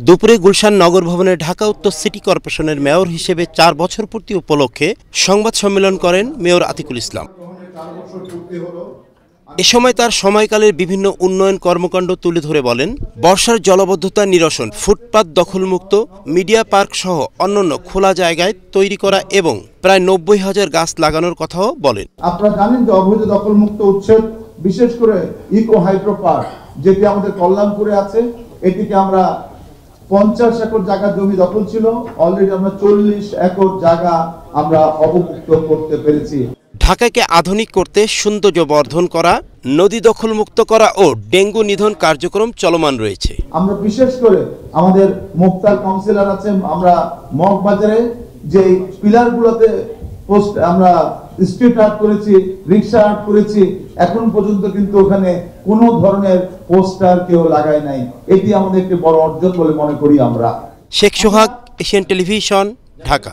দুপুরে গুলশান নগর ভবনে ঢাকা উত্তর সিটি কর্পোরেশনের মেয়র হিসেবে 4 বছর পূর্তি উপলক্ষে সংবাদ সম্মেলন করেন মেয়র আতিকুল ইসলাম। এ সময় তার সময়কালের বিভিন্ন উন্নয়ন কর্মকাণ্ড তুলে ধরে বলেন, বর্ষার জলাবদ্ধতা নিরসন, ফুটপাত দখলমুক্ত, মিডিয়া পার্ক সহ অন্যান্য খোলা জায়গায় তৈরি করা এবং প্রায় 90,000 গাছ লাগানোর কথাও বলেন। আপনারা জানেন যে অবৈধ দখলমুক্ত উচ্ছেদ, বিশেষ করে ইকো হাইড্রো পার্ক যেটি আমাদের কল্যাণপুরে আছে, এটিকে আমরা 50 একর জায়গা জমি দখল ছিল, অলরেডি আমরা 40 একর জায়গা আমরা অবমুক্ত করতে পেরেছি। ঢাকাকে আধুনিক করতে সৌন্দর্য বর্ধন করা, নদী দখলমুক্ত করা ও ডেঙ্গু নিধন কার্যক্রম চলমান রয়েছে। আমরা বিশেষ করে আমাদের মুক্তার কাউন্সিলর আছে, আমরা মগবাজারে যে পিলারগুলোতে পোস্ট আমরা স্ট্রিট আর্ট করেছি, রিক্সা আর্ট করেছি, এখন পর্যন্ত কিন্তু ওখানে কোনো ধরনের পোস্টার কেউ লাগায় নাই। এটি আমাদের একটি বড় অর্জন বলে মনে করি আমরা। শেখ সোহাগ, এশিয়ান টেলিভিশন, ঢাকা।